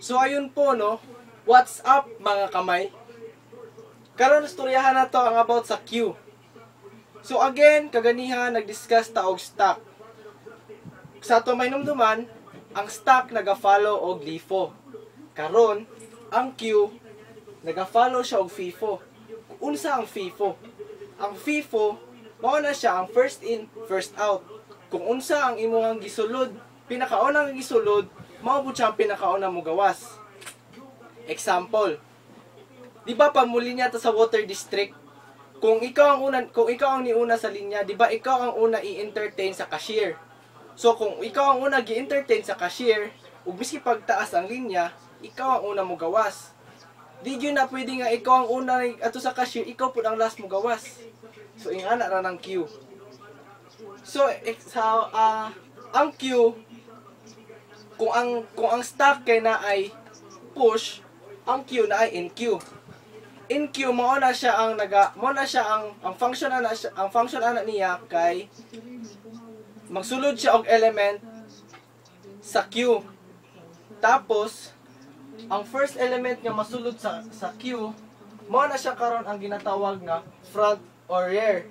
So ayun po no, what's up mga kamay? Karon istoryahan na to ang about sa Q. So again, kaganihan nag-discuss ta og stock. Sa ato may numduman, ang stock naga-follow og LIFO. Karon, ang Q naga-follow siya og FIFO. Unsa ang FIFO? Ang FIFO mao na siya ang first in, first out. Kung unsa ang imong gisulod, pinakaunang gisulod, mao pud siya ang pinakaunang mo gawas. Example, di ba pamuli niya ta sa water district? Kung ikaw ang niuna sa linya, di ba ikaw ang una i-entertain sa cashier? So kung ikaw ang una gi-entertain sa cashier, ug biski pagtaas ang linya, ikaw ang una mo gawas. Di gyud na pwede nga ikaw ang una ato sa cashier, ikaw pud ang last mo gawas. So ingana ra ng Q. So ang Q, kung ang stock kay na ay push, ang Q na ay NQ. NQ mao na siya ang function ana niya kay magsulod siya og element sa Q. Tapos ang first element nga masulod sa Q, mao na siya karon ang ginatawag nga front or rear.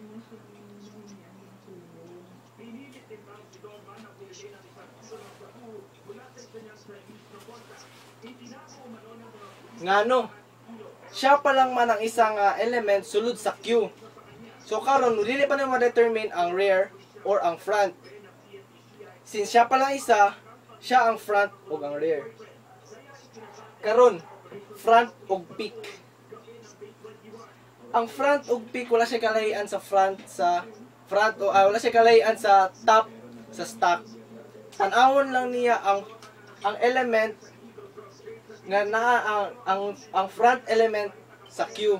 Ngano? Siya pa lang man ang isang element sulod sa Q. So karon dili pa na ma-determine ang rear or ang front. Since siya pa lang isa, siya ang front ug ang rear. Karon, front ug peak. Ang front ug peak wala siya kalahian sa wala siya kalahian sa top sa stock. Tan-awon lang niya ang element nga ang front element sa Q.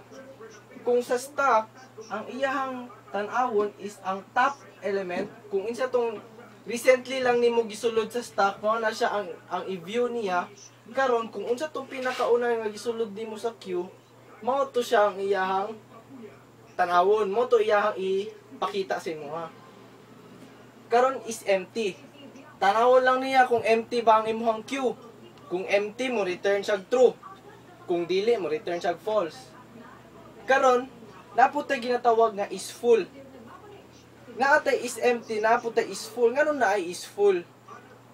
Kung sa stock, ang iyahang tan-awon is ang top element. Kung insa tong recently lang nimo gisulod sa stock, mao na siya ang i-view niya. Karon kung unsa tong pinakauna nga gisulod nimo sa Q, mao to siya ang iyahang tan-awon, mo to iyahang ipakita sa imo ha. Karon is empty. Tan-awon lang niya kung empty ba ang imong Q. Kung empty mo return siya true. Kung dili mo return siya false. Karon naputay ginatawag nga is full. Naatay is empty, naputay is full. Ngano na ay is full?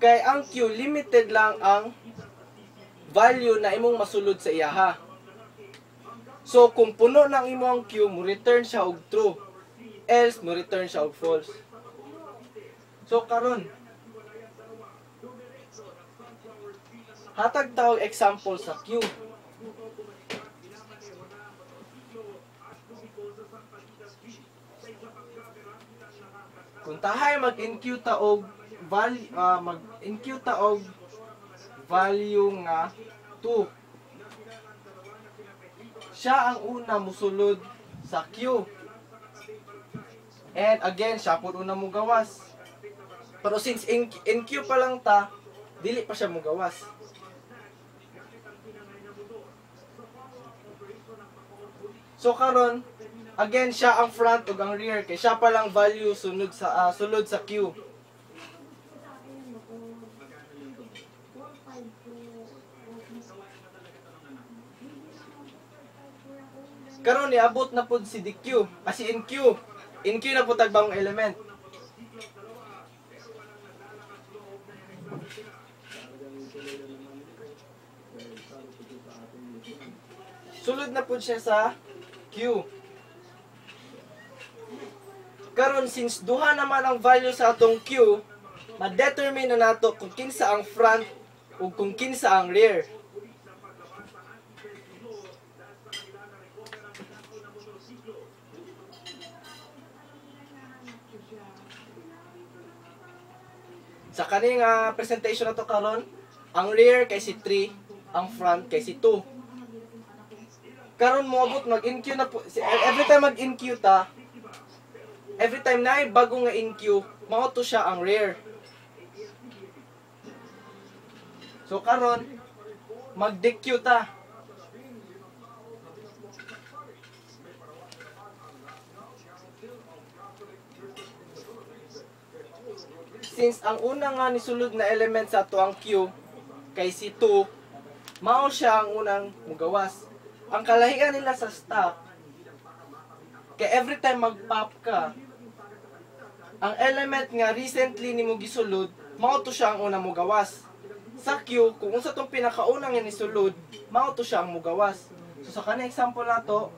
Kay ang Q limited lang ang value na imong masulod sa iyaha. So kung puno ng imong Q, mo return siya og true. Else mo return siya og false. So karon hatag tawag example sa Q. Kung tahay mag-NQ ta og value nga 2. Siya ang una musulod sa Q. And again, siya pud una mo gawas. Pero since NQ pa lang ta, dili pa siya mo gawas. So karon, again siya ang front ug ang rear kay siya pa lang value sulod sa Q. Karon niabot na pud si DQ, si NQ. NQ na pud tagbang element. Sulod na pud siya sa Q. Karon since duha naman ang value sa atong Q, ma-determine na nato kung kinsa ang front ug kung kinsa ang rear. Sa kaning presentation na to karon, ang rear kay si 3, ang front kay si 2. Karon moabot mag-NQ na po. Every time mag-NQ ta, every time na ay bago nga NQ, mao to siya ang rear. So karon mag-DQ ta. Since ang una nga nisulod na element sa ato ang Q kay si 2, mao siya ang unang mugawas. Ang kalahian nila sa stock, kay every time mag-pop ka, ang element nga recently nimo gisulod, mao to siya ang unang mugawas. Sa Q, kung unsa tong pinakaunang inisulod, mao to siya ang mugawas. So sa kanang example nato,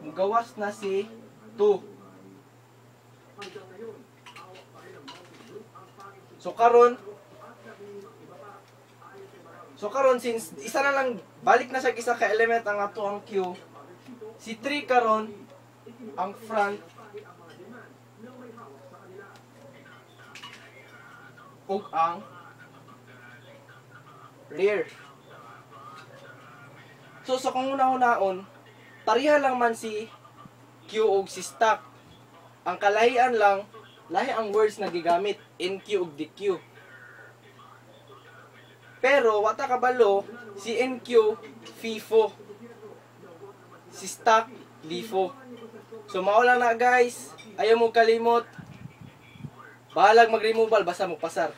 mugawas na si 2. So karon since isa na lang balik na siya isa ka element ang ato ang Q. Si 3 karon ang front ug ang rear. So sa kung una-unaon, pareha lang man si Q ug si stock. Ang kalahian lang, lahi ang words na gigamit, NQ ug DQ. Pero wata kabalo, si NQ FIFO, si stock LIFO. So mao lang na guys, ayaw mo kalimot. Bahalag mag-removal basta mo pasar.